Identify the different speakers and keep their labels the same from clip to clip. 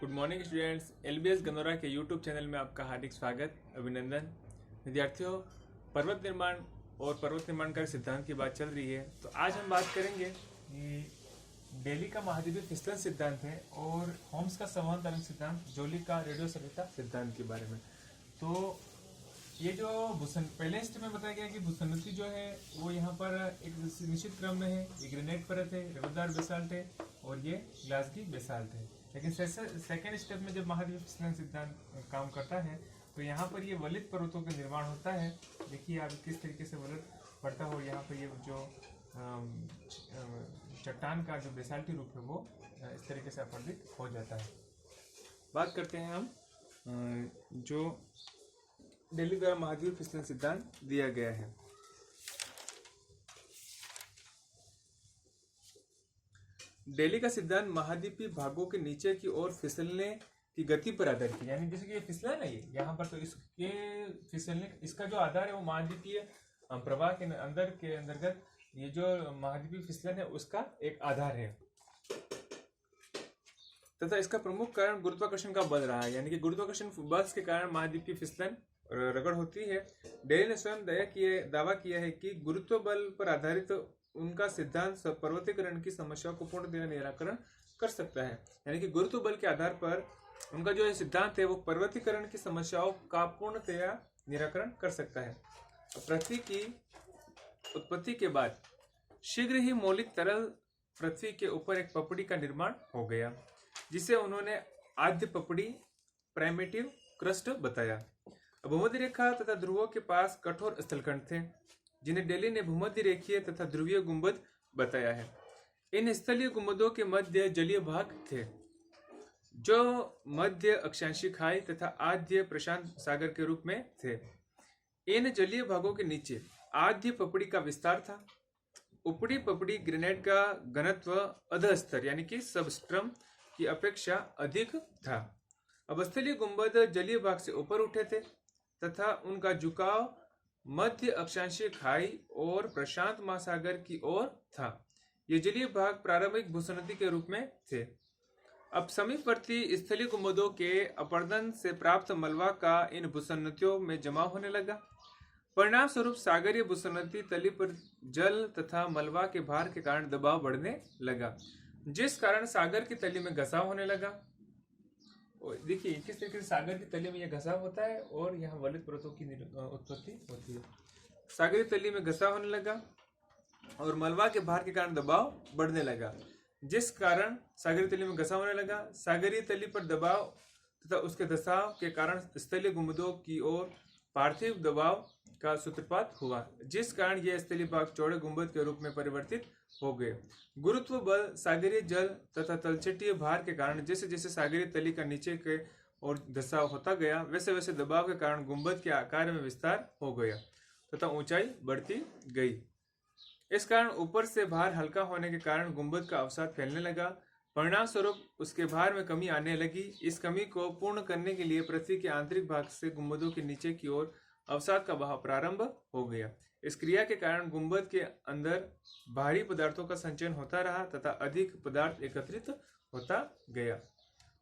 Speaker 1: Good morning students. LBS Ganaura के YouTube channel में आपका हार्दिक स्वागत, अभिनंदन। विद्यार्थियों, पर्वत निर्माण और पर्वत निर्माण का सिद्धांत की बात चल रही है, तो आज हम बात करेंगे कि डेली का महाद्वीपीय फिसलन सिद्धांत है और होम्स का संवहन तरंग सिद्धांत, जोली का रेडियो सभ्यता सिद्धांत के बारे में। तो ये जो पहले स्टेप में बताया गया कि भूसन्नति जो है वो यहाँ पर एक निश्चित क्रम में है। ये ग्रेनाइट परत है, रबरदार बेसाल्ट है और ये ग्लासगी बेसाल्ट है। लेकिन सेकेंड स्टेप में जब महाद्वीपीय फिसलन सिद्धांत काम करता है तो यहाँ पर ये वलित पर्वतों का निर्माण होता है। देखिए आप किस तरीके से वलित पड़ता हो। यहाँ पर ये जो चट्टान का जो बेसाल्टी रूप है वो इस तरीके से अपवर्तित हो जाता है। बात करते हैं हम जो डेली द्वारा महाद्वीपीय फिसलन सिद्धांत दिया गया है। डेली का सिद्धांत महाद्वीपीय भागों के नीचे की ओर फिसलने की गति पर आधारित है। यानी जैसे कि ये फिसला है ना, ये यहाँ पर, तो इसके फिसलने इसका जो आधार है वो महाद्वीपीय प्रवाह के अंदर के अंतर्गत ये जो महाद्वीपीय फिसलन है उसका एक आधार है तथा इसका प्रमुख कारण गुरुत्वाकर्षण का बल रहा है। यानी कि गुरुत्वाकर्षण बल के कारण महाद्वीपीय फिसलन रगड़ होती है। डेली ने स्वयं दावा किया है कि गुरुत्व बल पर आधारित उनका सिद्धांत पर्वतीकरण की समस्याओं को पूर्णतया निराकरण कर सकता है। यानी कि गुरुत्व बल के आधार पर उनका जो सिद्धांत है वो पर्वतीकरण की समस्याओं का पूर्णतया निराकरण कर सकता है। पृथ्वी की उत्पत्ति के बाद शीघ्र ही मौलिक तरल पृथ्वी के ऊपर एक पपड़ी का निर्माण हो गया, जिसे उन्होंने आद्य पपड़ी प्राइमेटिव क्रस्ट बताया। भूमध्य रेखा तथा ध्रुवों के पास कठोर स्थलखंड थे, जिन्हें डेली ने भूमध्य रेखीय तथा ध्रुवीय गुंबद बताया है। इन स्थलीय गुंबदों के मध्य जलीय भाग थे, जो मध्य अक्षांशीय खाई तथा आद्य प्रशांत सागर के रूप में थे। इन जलीय भागों के नीचे आद्य पपड़ी का विस्तार था। ऊपरी पपड़ी ग्रेनाइट का घनत्व अधस्तर यानी कि सबस्ट्रम की अपेक्षा अधिक था। अब स्थलीय गुंबद जलीय भाग से ऊपर उठे थे तथा उनका झुकाव मध्य अक्षांशीय खाई और प्रशांत महासागर की ओर था। ये जलीय भाग प्रारंभिक भूसन्नति के रूप में थे। अब समीपवर्ती स्थलीय गुंबदों के अपरदन से प्राप्त मलबा का इन भूसन्नतियों में जमा होने लगा। परिणाम स्वरूप सागरीय भूसन्नति तली पर जल तथा मलबा के भार के कारण दबाव बढ़ने लगा, जिस कारण सागर की तली में घसाव होने लगा। देखिए किस तरीके से सागर की तली में यह घसाव होता है और यहाँ वलित पर्वतों की उत्पत्ति होती है। सागरीय तली में घसाव होने लगा और मलबा के भार के कारण दबाव बढ़ने लगा, जिस कारण सागरीय तली में घसाव होने लगा। सागरीय तली पर दबाव तथा उसके धसाव के कारण स्थलीय गुंबदों की ओर पार्थिव दबाव का सूत्रपात हुआ, जिस कारण यह स्थलीय भाग चौड़े गुंबद के रूप में परिवर्तित हो गए। गुरुत्व बल, सागरीय जल तथा तलछटीय भार के कारण जैसे जैसे सागरीय तली का नीचे के ओर धसाव होता गया, वैसे वैसे दबाव के कारण गुंबद के आकार में विस्तार हो गया तथा ऊंचाई बढ़ती गई। इस कारण ऊपर से भार हल्का होने के कारण गुंबद का अवसाद फैलने लगा। परिणाम स्वरूप उसके भार में कमी आने लगी। इस कमी को पूर्ण करने के लिए पृथ्वी के आंतरिक भाग से गुंबदों के नीचे की ओर अवसाद का बहाव प्रारंभ हो गया। इस क्रिया के कारण गुंबद के अंदर भारी पदार्थों का संचयन होता रहा तथा अधिक पदार्थ एकत्रित होता गया।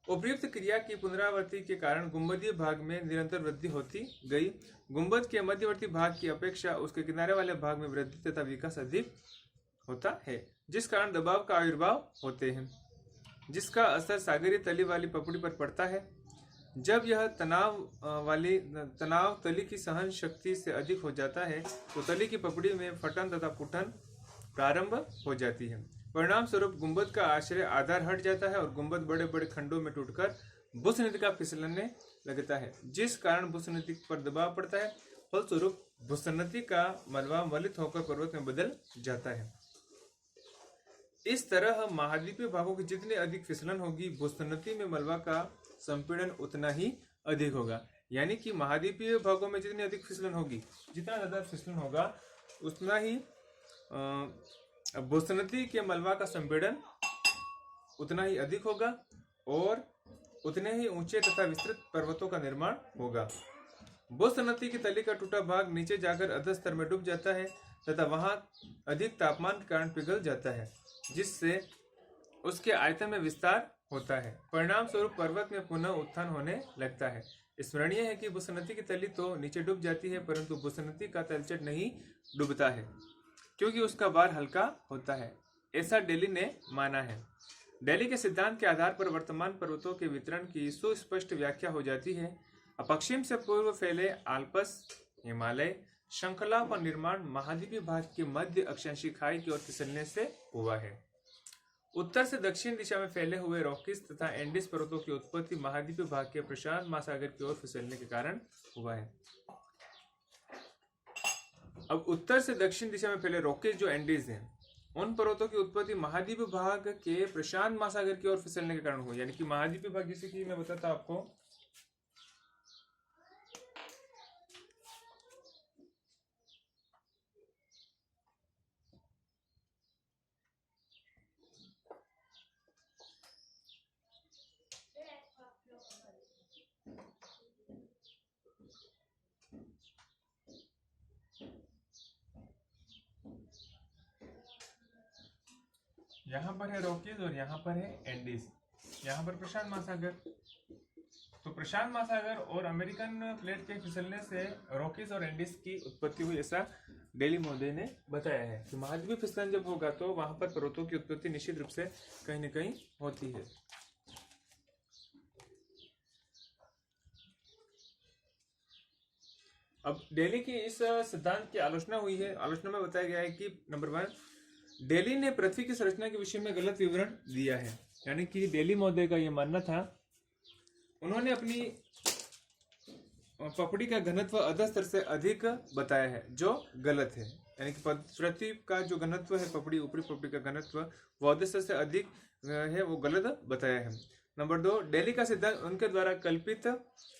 Speaker 1: उपयुक्त क्रिया की पुनरावृत्ति के कारण गुंबदीय भाग में निरंतर वृद्धि होती गई। गुंबद के मध्यवर्ती भाग की अपेक्षा उसके किनारे वाले भाग में वृद्धि तथा विकास अधिक होता है, जिस कारण दबाव का आविर्भाव होते हैं, जिसका असर सागरीय तली वाली पपड़ी पर पड़ता है। जब यह तनाव तली की सहन शक्ति से अधिक हो जाता है तो तली की पपड़ी में फटन तथा पुटन प्रारंभ हो जाती है। परिणाम स्वरूप गुंबद का आश्रय आधार हट जाता है और गुंबद बड़े बड़े खंडों में टूटकर भूसन्नति का फिसलने लगता है, जिस कारण भूसन्नति पर दबाव पड़ता है। फलस्वरूप भूसन्नति का मलबा वलित होकर पर्वत में बदल जाता है। इस तरह महाद्वीपीय भागों की जितनी अधिक फिसलन होगी, भूसन्नति में मलबा का संपीड़न उतना ही अधिक होगा। यानी कि महाद्वीपीय भागों में जितनी अधिक फिसलन होगी, जितना ज्यादा फिसलन होगा उतना ही भूसन्नति के मलबा का संपीड़न उतना ही अधिक होगा और उतने ही ऊंचे तथा विस्तृत पर्वतों का निर्माण होगा। भूसन्नति की तली का टूटा भाग नीचे जाकर अधस्तर में डूब जाता है तथा वहां अधिक तापमान के कारण पिघल जाता है, जिससे उसके आयतन में विस्तार होता है। परिणाम स्वरूप पर्वत में पुनः उत्थान होने लगता है। स्मरणीय है कि भूसन्नति की तली तो नीचे डूब जाती है, परंतु भूसन्नति का तलछट नहीं डूबता है, क्योंकि उसका भार हल्का होता है, ऐसा डेली ने माना है। डेली के सिद्धांत के आधार पर वर्तमान पर्वतों के वितरण की सुस्पष्ट व्याख्या हो जाती है। पश्चिम से पूर्व फैले आल्प्स हिमालय श्रृंखला का निर्माण महाद्वीपीय भाग के मध्य अक्षांशीय खाई की ओर फिसलने से हुआ है। उत्तर से दक्षिण दिशा में फैले हुए रॉकीज तथा एंडीज पर्वतों की उत्पत्ति महाद्वीपीय भाग के प्रशांत महासागर की ओर फिसलने के कारण हुआ है। अब उत्तर से दक्षिण दिशा में फैले रॉकीज जो एंडीज हैं, उन पर्वतों की उत्पत्ति महाद्वीपीय भाग के प्रशांत महासागर की ओर फिसलने के कारण हुई। यानी कि महाद्वीपीय भाग, जैसे कि मैं बताता आपको, यहाँ पर है रॉकीज और यहाँ पर है एंडीज, यहाँ पर प्रशांत महासागर। तो प्रशांत महासागर और अमेरिकन प्लेट के फिसलने से रॉकीज और एंडीज की उत्पत्ति हुई, ऐसा डेली महोदय ने बताया है। कि महाद्वीपीय फिसलन जब होगा तो वहां पर पर्वतों की उत्पत्ति निश्चित रूप से कहीं न कहीं होती है। अब डेली की इस सिद्धांत की आलोचना हुई है। आलोचना में बताया गया है कि नंबर 1, डेली ने पृथ्वी की संरचना के विषय में गलत विवरण दिया है। यानी कि डेली महोदय का यह मानना था, उन्होंने अपनी पपड़ी का घनत्व अधस्तर से अधिक बताया है, जो गलत है। यानी कि पृथ्वी का जो घनत्व है, ऊपरी पपड़ी का घनत्व, वो अधस्तर से अधिक है, वो गलत बताया है। नंबर 2, डेली का सिद्धांत उनके द्वारा कल्पित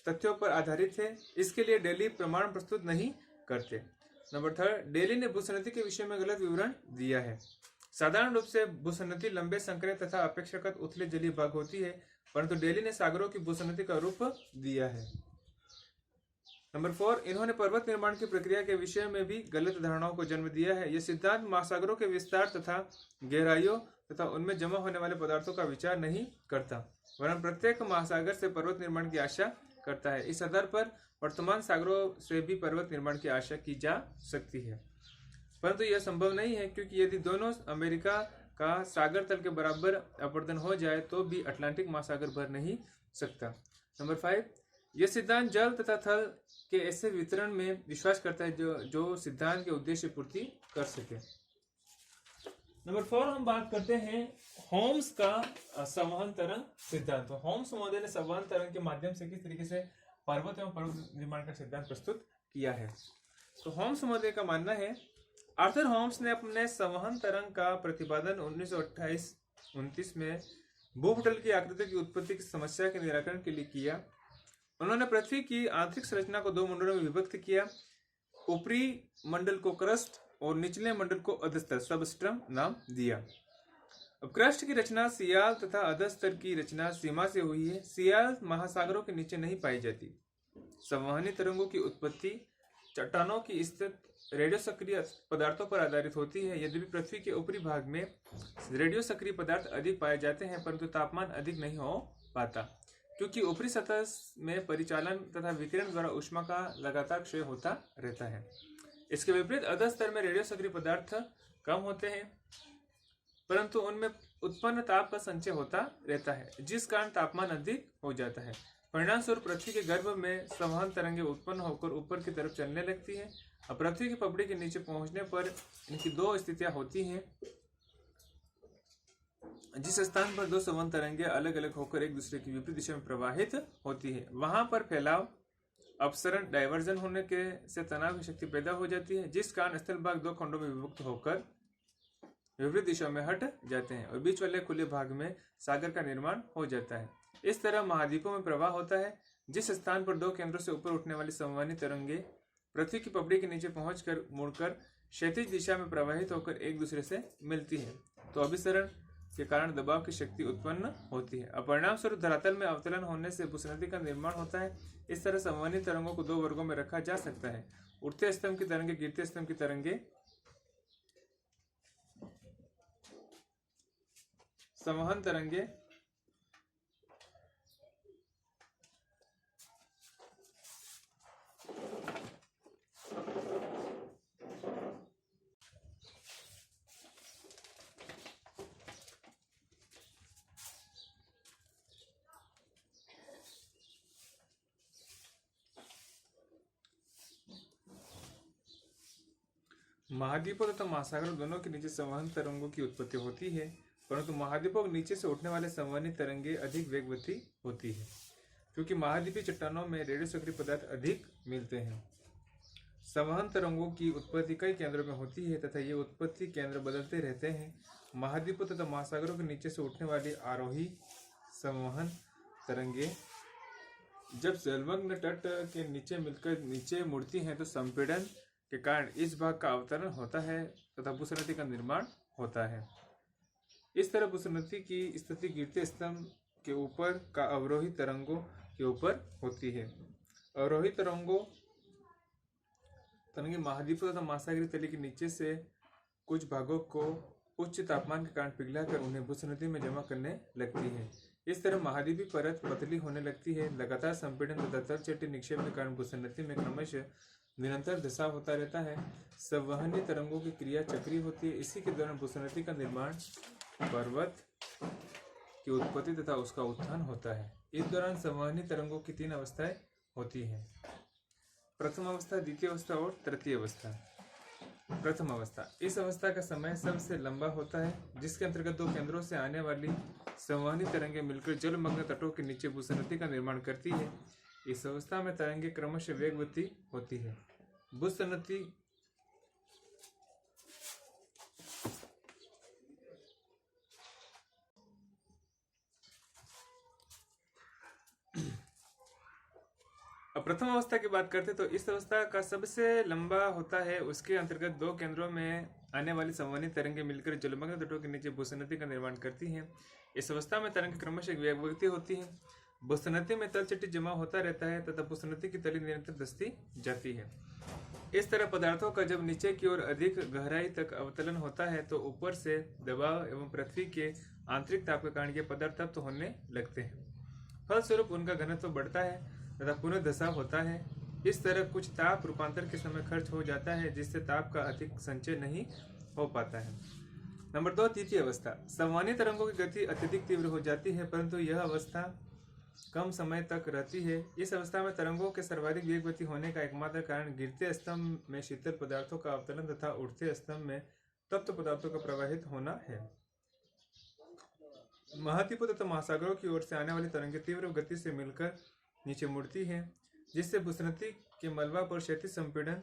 Speaker 1: तथ्यों पर आधारित है, इसके लिए डेली प्रमाण प्रस्तुत नहीं करते। नंबर 3, डेली ने भूसन्नति के विषय में गलत विवरण दिया है। साधारण रूप से भूसन्नति लंबे संकरे तथा अपेक्षाकृत उथले जलीय भाग होती है, परंतु डेली ने सागरों की भूसन्नति का रूप दिया है। नंबर 4, इन्होंने पर्वत निर्माण की प्रक्रिया के विषय में भी गलत धारणाओं को जन्म दिया है। यह सिद्धांत महासागरों के विस्तार तथा गहराइयों तथा उनमें जमा होने वाले पदार्थों का विचार नहीं करता, वरन प्रत्येक महासागर से पर्वत निर्माण की आशा करता है। इस आधार पर वर्तमान सागरों से भी पर्वत निर्माण की आशा की जा सकती है, परंतु यह संभव नहीं है, क्योंकि यदि दोनों अमेरिका का सागर तल के बराबर अपरदन हो जाए तो भी अटलांटिक महासागर भर नहीं सकता। नंबर 5, यह सिद्धांत जल तथा थल के ऐसे वितरण में विश्वास करता है जो सिद्धांत के उद्देश्य पूर्ति कर सके। नंबर 4, हम बात करते हैं होम्स का संवहन तरंग सिद्धांत। तो होम्स महोदय ने संवहन तरंग के माध्यम से किस तरीके से पर्वत एवं पर्वत निर्माण का सिद्धांत प्रस्तुत किया है। तो होम्स महोदय का मानना है, आर्थर होम्स ने अपने संवहन तरंग का प्रतिपादन 1928-29 में भूपटल की आकृति की उत्पत्ति की समस्या के निराकरण के लिए किया। उन्होंने पृथ्वी की आंतरिक संरचना को 2 मंडलों में विभक्त किया। ऊपरी मंडल को क्रस्ट और निचले मंडल को अधस्तर सबस्ट्रम नाम दिया। अब क्रस्ट की रचना सियाल तथा अधस्तर की रचना सीमा से हुई है। सियाल महासागरों के नीचे नहीं पाई जाती। संवहनी तरंगों की उत्पत्ति चट्टानों की स्थित रेडियो सक्रिय पदार्थों पर आधारित होती है। यद्यपि पृथ्वी के ऊपरी भाग में रेडियो सक्रिय पदार्थ अधिक पाए जाते हैं, परंतु तापमान अधिक नहीं हो पाता, क्योंकि ऊपरी सतह में परिचालन तथा विकिरण द्वारा ऊष्मा का लगातार क्षय होता रहता है। इसके विपरीत अधस्तर में रेडियो सक्रिय पदार्थ कम होते हैं, परंतु उनमें उत्पन्न ताप का संचय होता रहता है, जिस कारण तापमान अधिक हो जाता है। परिणाम स्वरूप पृथ्वी के गर्भ में संवहन तरंगें उत्पन्न होकर ऊपर की तरफ चलने लगती है। अब पृथ्वी की पपड़ी के नीचे पहुंचने पर इनकी 2 स्थितियां होती हैं। जिस स्थान पर 2 संवहन तरंगें अलग अलग होकर एक दूसरे की विपरीत दिशा में प्रवाहित होती है, वहां पर फैलाव, अपसरण, डायवर्जन होने के से तनाव की शक्ति पैदा हो जाती है, जिस कारण स्थल भाग 2 खंडों में विभक्त होकर विपरीत दिशा में हट जाते हैं और बीच वाले खुले भाग में सागर का निर्माण हो जाता है। इस तरह महाद्वीपों में प्रवाह होता है। जिस स्थान पर 2 केंद्रों से ऊपर उठने वाली संवहनी तरंगे पृथ्वी की पपड़ी के नीचे पहुंचकर मुड़कर क्षैतिज दिशा में प्रवाहित होकर एक दूसरे से मिलती है, तो अभिसरण के कारण दबाव की शक्ति उत्पन्न होती है। परिणाम स्वरूप धरातल में अवतरण होने से भूसन्नति का निर्माण होता है। इस तरह संवहनी तरंगों को 2 वर्गों में रखा जा सकता है: उठते स्तंभ की तरंगे, गिरते स्तंभ की तरंगे। संवहन तरंगे महाद्वीपों तथा महासागरों दोनों के नीचे संवहन तरंगों की उत्पत्ति होती है, परंतु महाद्वीपों के नीचे से उठने वाले संवहनी तरंगे अधिक वेगवती होती है, क्योंकि महाद्वीपीय चट्टानों में रेडियो सक्रिय पदार्थ अधिक मिलते हैं। संवहन तरंगों की उत्पत्ति कई केंद्रों में होती है तथा ये उत्पत्ति केंद्र बदलते रहते हैं। महाद्वीपों तथा महासागरों के नीचे से उठने वाली आरोही संवहन तरंगे जब जलमग्न तट के नीचे मिलकर नीचे मुड़ती हैं तो संपीड़न के कारण इस भाग का अवतरण होता है तथा भूसन्नति का निर्माण होता है। इस तरह भूसन्नति की स्थिति गिरते स्तंभ के ऊपर का अवरोही तरंगों के ऊपर होती है। अवरोही तरंगे महाद्वीपों तथा महासागरीय तली के नीचे से कुछ भागों को उच्च तापमान के कारण पिघलाकर उन्हें भूसन्नति में जमा करने लगती है। इस तरह महाद्वीपीय परत पतली होने लगती है। लगातार संपीड़न तथा तलचट्टी निक्षेप के कारण भूसन्नति में क्रमशः निरंतर धसाव होता रहता है। संवहनी तरंगों की क्रिया चक्रीय होती है। इसी के दौरान भूसन्नति का निर्माण, पर्वत की उत्पत्ति तथा उसका उत्थान होता है। इस दौरान संवहनी तरंगों की 3 अवस्थाएं होती हैं: प्रथम अवस्था, द्वितीय अवस्था और तृतीय अवस्था। प्रथम अवस्था, इस अवस्था का समय सबसे लंबा होता है, जिसके अंतर्गत 2 केंद्रों से आने वाली संवहनी तरंगे मिलकर जलमग्न तटों के नीचे भूसन्नति का निर्माण करती है। इस अवस्था में तरंगे क्रमशः वेगवती होती है। भूसन्नति अब प्रथम अवस्था की बात करते तो इस अवस्था का सबसे लंबा होता है। उसके अंतर्गत 2 केंद्रों में आने वाली संवहनी तरंगे मिलकर जलमग्न तटों के नीचे भूसन्नति का निर्माण करती हैं। इस अवस्था में तरंग क्रमशः वेगवती होती है। भूसन्नति में तलचट्टी जमा होता रहता है तथा भूसन्नति की तली निरंतर धंसती जाती है। इस तरह पदार्थों का जब नीचे की ओर अधिक गहराई तक अवतलन होता है तो ऊपर से दबाव एवं पृथ्वी के आंतरिक ताप के कारण ये पदार्थ तप्त होने लगते हैं। फलस्वरूप उनका घनत्व बढ़ता है तथा पुनः धसाव होता है। इस तरह कुछ ताप रूपांतर के समय खर्च हो जाता है, जिससे ताप का अधिक संचय नहीं हो पाता है। नंबर 2, तृतीय अवस्था। संवहनी तरंगों की गति अत्यधिक तीव्र हो जाती है, परंतु यह अवस्था कम समय तक रहती है। इस अवस्था में तरंगों के सर्वाधिक वेगवती होने का एकमात्र कारण गिरते स्तंभ में शीतल पदार्थों का अवतरण तथा उठते स्तंभ में तप्त पदार्थों का प्रवाहित होना है। महाद्वीपों तथा महासागरों की ओर से आने वाली तरंगें तीव्र गति से मिलकर नीचे मुड़ती है, जिससे भूसन्नति के मलबा पर क्षैतिज संपीड़न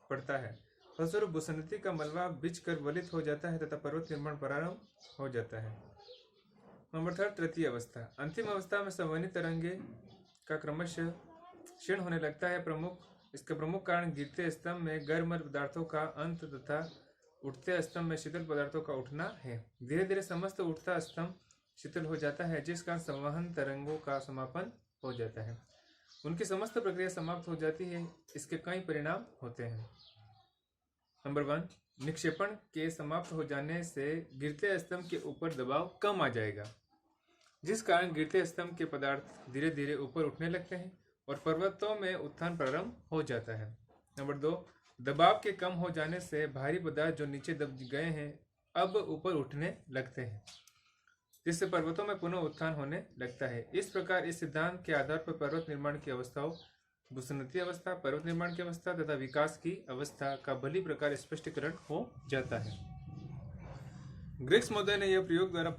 Speaker 1: पड़ता है। फलस्वरूप भूसन्नति का मलबा बिछकर वलित हो जाता है तथा पर्वत निर्माण प्रारंभ हो जाता है। नंबर 3, तृतीय अवस्था। अंतिम अवस्था में संवहनी तरंगे का क्रमशः क्षीण होने लगता है। इसका प्रमुख कारण गिरते स्तंभ में गर्म पदार्थों का अंत तथा उठते स्तंभ में शीतल पदार्थों का उठना है। धीरे धीरे समस्त उठता स्तंभ शीतल हो जाता है, जिस कारण संवहन तरंगों का समापन हो जाता है। उनकी समस्त प्रक्रिया समाप्त हो जाती है। इसके कई परिणाम होते हैं। नंबर 1, निक्षेपण के समाप्त हो जाने से गिरते स्तंभ के ऊपर दबाव कम आ जाएगा, जिस कारण गिरते स्तंभ के पदार्थ धीरे धीरे ऊपर उठने लगते हैं और पर्वतों में उत्थान प्रारंभ हो जाता है। नंबर 2, दबाव के कम हो जाने से भारी पदार्थ जो नीचे दब गए हैं अब ऊपर उठने लगते हैं, जिससे पर्वतों में पुनः उत्थान होने लगता है। इस प्रकार इस सिद्धांत के आधार पर पर्वत निर्माण की अवस्थाओं, भूसन्नति अवस्था, पर्वत निर्माण की अवस्था तथा विकास की अवस्था का भली प्रकार स्पष्टीकरण हो जाता है। ग्रिग्स महोदय ने यह प्रयोग द्वारा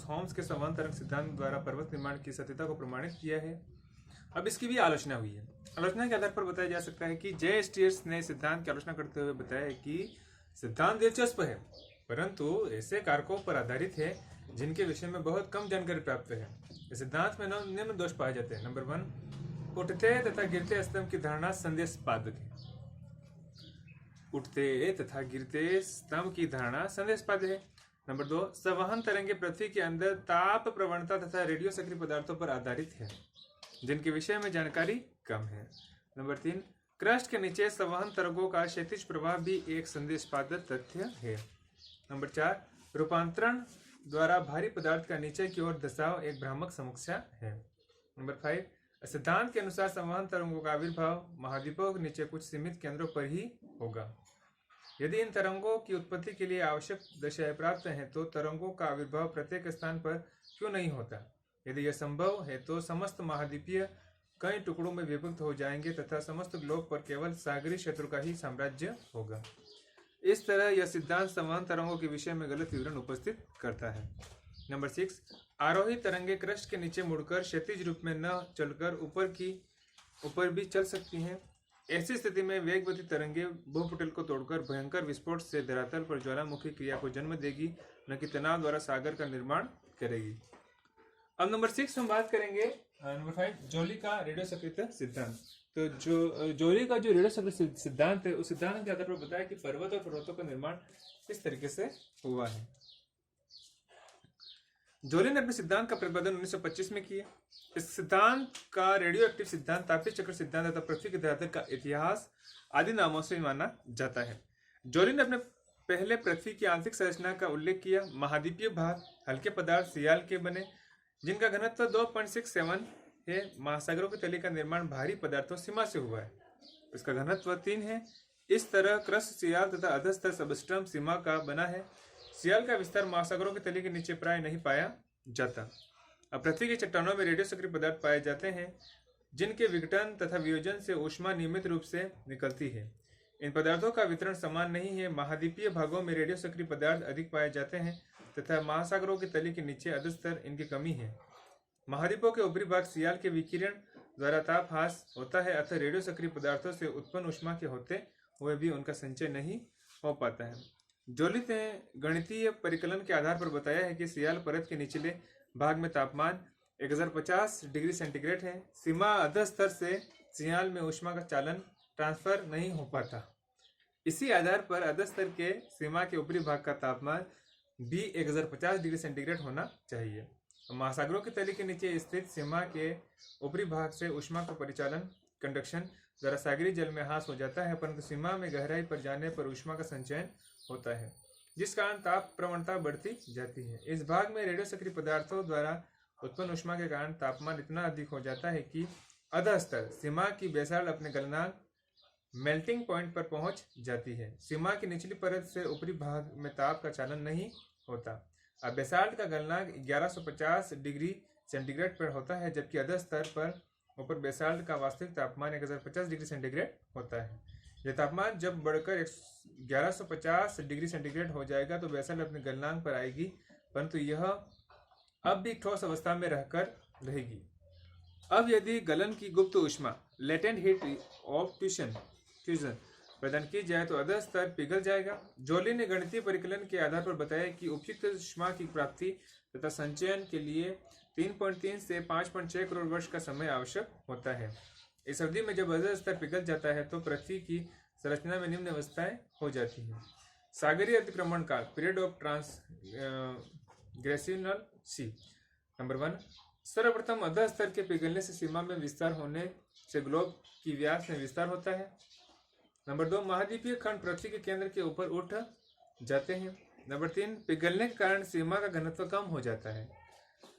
Speaker 1: होम्स के संवहन तरंग सिद्धांत द्वारा पर्वत निर्माण की सत्यता को प्रमाणित किया है। अब इसकी भी आलोचना हुई है। आलोचना के आधार पर बताया जा सकता है कि जे स्टीयर्स ने सिद्धांत की आलोचना करते हुए बताया कि सिद्धांत दिलचस्प है, परंतु ऐसे कारकों पर आधारित है जिनके विषय में बहुत कम जानकारी प्राप्त है। इस सिद्धांत में निम्न दोष पाए जाते हैं। नंबर 1, उठते तथा गिरते स्तंभ की धारणा संदेशपादक है। उठते तथा गिरते स्तंभ की धारणा संदेशपादक है। नंबर 2, संवहन तरंगे पृथ्वी के अंदर ताप प्रवणता तथा रेडियो सक्रिय पदार्थों पर आधारित है, जिनके विषय में जानकारी कम है। नंबर 3, क्रस्ट के नीचे संवहन तरंगों का क्षैतिज प्रवाह भी एक संदेशपादक तथ्य है। नंबर 4, रूपांतरण द्वारा भारी पदार्थ का नीचे की ओर धसाव एक भ्रामक समस्या है। नंबर 5, सिद्धांत के अनुसार संवहन तरंगों का आविर्भाव महाद्वीपों के नीचे कुछ सीमित केंद्रों पर ही होगा। यदि इन तरंगों की उत्पत्ति के लिए आवश्यक दशाएं प्राप्त हैं तो तरंगों का आविर्भाव प्रत्येक स्थान पर क्यों नहीं होता? यदि यह संभव है तो समस्त महाद्वीपीय कई टुकड़ों में विभक्त हो जाएंगे तथा समस्त ग्लोब पर केवल सागरीय क्षेत्र का ही साम्राज्य होगा। इस तरह यह सिद्धांत संवहन तरंगों के विषय में गलत विवरण उपस्थित करता है। नंबर 6, आरोही तरंगे क्रस्ट के नीचे मुड़कर क्षैतिज रूप में न चलकर ऊपर भी चल सकती हैं। ऐसी स्थिति में वेगवती तरंगे भूपटल को तोड़कर भयंकर विस्फोट से धरातल पर ज्वालामुखी क्रिया को जन्म देगी, न कि तनाव द्वारा सागर का निर्माण करेगी। अब नंबर 6 हम बात करेंगे नंबर 5 जोली का रेडियो सक्रियता सिद्धांत। तो जो जोली का जो रेडियो सक्रिय सिद्धांत है, उस सिद्धांत के आधार पर बताया कि पर्वत और पर्वतों का निर्माण किस तरीके से हुआ है। जोली ने अपने सिद्धांत का प्रतिपादन 1925 में किया। इस सिद्धांत का रेडियो एक्टिव सिद्धांत, तापीय चक्र सिद्धांत तथा पृथ्वी के धरातल का इतिहास आदि नामों से माना जाता है। जोली ने अपने पहले पृथ्वी की आंतरिक संरचना का उल्लेख किया। महाद्वीपीय भाग हल्के पदार्थ सियाल के बने, जिनका घनत्व 2.67 है। महासागरों की तली का निर्माण भारी पदार्थों सीमा से हुआ है, इसका घनत्व 3 है। इस तरह क्रस्ट सियाल तथा अधस्तर सबस्ट्रम सीमा का बना है। सियाल का विस्तार महासागरों की तली के नीचे प्राय नहीं पाया जाता। अब पृथ्वी की चट्टानों में रेडियो सक्रिय पदार्थ पाए जाते हैं, जिनके विघटन तथा वियोजन से ऊष्मा नियमित रूप से निकलती है। इन पदार्थों का वितरण समान नहीं है। महाद्वीपीय भागों में रेडियो सक्रिय पदार्थ अधिक पाए जाते हैं तथा महासागरों की तली के नीचे अधस्तर इनकी कमी है। महाद्वीपों के ऊपरी भाग सियाल के विकिरण द्वारा ताप ह्रास होता है, अतः रेडियो सक्रिय पदार्थों से उत्पन्न ऊष्मा के होते हुए भी उनका संचय नहीं हो पाता है। जोली ने गणितीय परिकलन के आधार पर बताया है कि सियाल परत के निचले भाग में तापमान 1050 डिग्री सेंटीग्रेड है। सीमा अधस्तर से सियाल में ऊष्मा का चालन ट्रांसफर नहीं हो पाता। इसी आधार पर अधस्तर के सीमा के ऊपरी भाग का तापमान भी 1050 डिग्री सेंटीग्रेड होना चाहिए। महासागरों की तली के नीचे स्थित सीमा के ऊपरी भाग से ऊष्मा का परिचालन कंडक्शन द्वारा सागरीय जल में ह्रास हो जाता है, परंतु सीमा में गहराई पर जाने पर ऊष्मा का संचयन होता है, जिस कारण ताप प्रवणता बढ़ती जाती है। इस भाग में रेडियो सक्रिय पदार्थों द्वारा उत्पन्न ऊष्मा के कारण तापमान इतना अधिक हो जाता है कि अधस्तर सीमा की बेसाल्ट अपने गलनांक मेल्टिंग पॉइंट पर पहुंच जाती है। सीमा की निचली परत से ऊपरी भाग में ताप का चालन नहीं होता। अब बेसाल्ट का गलनांक 1150 डिग्री सेंटीग्रेड पर होता है, जबकि अधस्तर पर ऊपर बेसाल्ट का वास्तविक तापमान 1050 डिग्री सेंटीग्रेड होता है। यह तापमान जब बढ़कर 1150 डिग्री सेंटीग्रेड हो जाएगा तो बेसाल्ट अपने गलनांक पर आएगी, परंतु यह अब भी ठोस अवस्था में रहकर रहेगी। अब यदि गलन की गुप्त ऊष्मा लेटेंट हीट ऑफ फ्यूजन प्रदान की जाए तो अधस्तर पिघल जाएगा। जोली ने गणितीय परिकलन के आधार पर बताया कि उपयुक्त ऊष्मा की प्राप्ति तथा संचयन के लिए 3.3 से 5.6 करोड़ वर्ष का समय आवश्यक होता है। इस अवधि में जब अधस्तर पिघल जाता है तो पृथ्वी की संरचना में निम्न अवस्थाएं हो जाती हैं। सागरीय अतिक्रमण काल, पीरियड ऑफ ट्रांसग्रेशनल सी। नंबर 1, सर्वप्रथम अधस्तर के पिघलने से सीमा में विस्तार होने से ग्लोब की व्यास में विस्तार होता है। नंबर 2, महाद्वीपीय खंड पृथ्वी के केंद्र के ऊपर उठ जाते हैं। नंबर 3, पिघलने के कारण सीमा का घनत्व कम हो जाता है,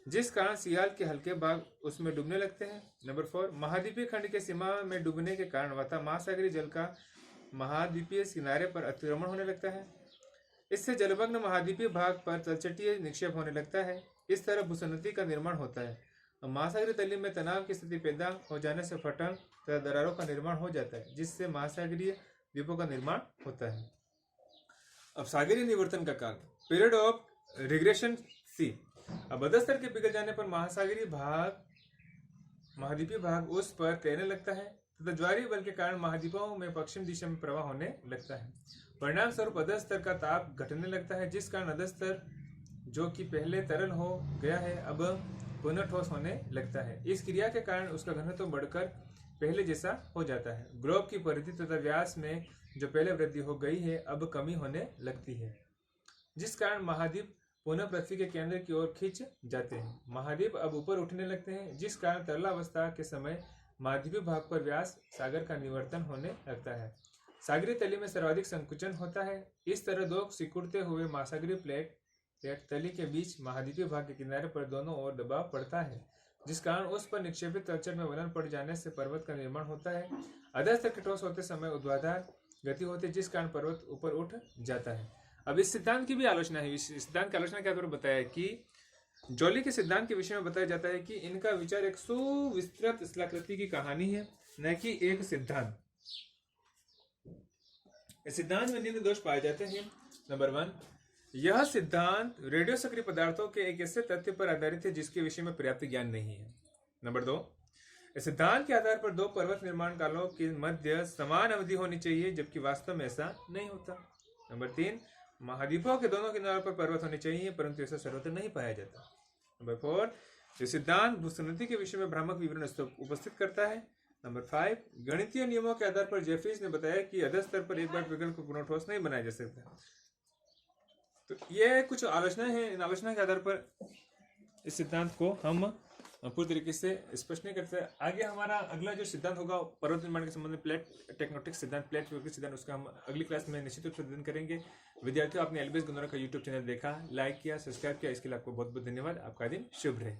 Speaker 1: जिस कारण सियाल के हल्के भाग उसमें डूबने लगते हैं। नंबर 4, महाद्वीपीय खंड के सीमा में डूबने के कारण अतः महासागरीय जल का महाद्वीपीय किनारे पर अतिक्रमण होने लगता है। इससे जलमग्न महाद्वीपीय भाग पर तलछटीय निक्षेप होने लगता है। इस तरह भूसन्नति का निर्माण होता है। महासागरीय तली में तनाव की स्थिति पैदा हो जाने से फटन तथा दरारों का निर्माण हो जाता है, जिससे महासागरीय द्वीपों का निर्माण होता है। अब सागरीय निवर्तन का काल, पीरियड ऑफ रिग्रेशन सी। अब अधस्तर के पिघल जाने पर महाद्वीपीय भाग उस पर तैरने लगता है तथा ज्वारीय बल के कारण महाद्वीपों में पश्चिम दिशा में प्रवाह होने लगता है। परिणाम स्वरूप अधस्तर का ताप घटने लगता है, जिस कारण अधस्तर जो कि पहले तरल हो गया है अब पुनः ठोस होने लगता है। इस क्रिया के कारण उसका घनत्व बढ़कर पहले जैसा हो जाता है। ग्लोब की परिधि तथा व्यास में जो पहले वृद्धि हो गई है अब कमी होने लगती है, जिस कारण महाद्वीप पुनः पृथ्वी के केंद्र की ओर खींच जाते हैं। महाद्वीप अब ऊपर उठने लगते हैं, जिस कारण तरलावस्था के समय महाद्वीपीय भाग पर व्यास सागर का निवर्तन होने लगता है। सागरीय तली में सर्वाधिक संकुचन होता है। इस तरह दो सिकुड़ते हुए महासागरीय प्लेट तली के बीच महाद्वीपीय भाग के किनारे पर दोनों ओर दबाव पड़ता है, जिस कारण उस पर निक्षेपित तलछट में वलन पड़ जाने से पर्वत का निर्माण होता है। अधस्तर के ठोस होते समय ऊर्ध्वाधर गति होती है, जिस कारण पर्वत ऊपर उठ जाता है। अब इस सिद्धांत की भी आलोचना है। इस सिद्धांत की आलोचना के आधार पर बताया कि जोली के सिद्धांत के विषय में बताया जाता है कि इनका विचार एक सुविस्तृत स्थलाकृति की कहानी है, न कि एक सिद्धांत। इस सिद्धांत में निम्न दोष पाए जाते हैं। नंबर 1, यह सिद्धांत रेडियो सक्रिय पदार्थों के एक ऐसे तथ्य पर आधारित है जिसके विषय में पर्याप्त ज्ञान नहीं है। नंबर 2, इस सिद्धांत के आधार पर दो पर्वत निर्माण कालों के मध्य समान अवधि होनी चाहिए, जबकि वास्तव में ऐसा नहीं होता। नंबर 3, महाद्वीपों के दोनों किनारों पर पर्वत होने चाहिए, परंतु ऐसा सर्वत्र नहीं पाया जाता। नंबर 4, यह सिद्धांत भूसंगति के विषय में भ्रामक विवरण उपस्थित करता है। नंबर 5, गणितीय नियमों के आधार पर जेफरीज ने बताया कि अधः स्तर पर एक बार पिघल को पुनः ठोस नहीं बनाया जा सकता। तो ये कुछ आलोचनाएं हैं। इन आलोचना के आधार पर इस सिद्धांत को हम पूरी तरीके से स्पष्ट नहीं करते। आगे हमारा अगला जो सिद्धांत होगा पर्वत निर्माण के संबंध में प्लेट टेक्टोनिक सिद्धांत, प्लेट सिद्धांत, उसका हम अगली क्लास में निश्चित रूप से अध्ययन करेंगे। विद्यार्थियों, आपने एलबीएस गुंदरा का यूट्यूब चैनल देखा, लाइक किया, सब्सक्राइब किया, इसके लिए आपको बहुत बहुत धन्यवाद। आपका दिन शुभ रहे।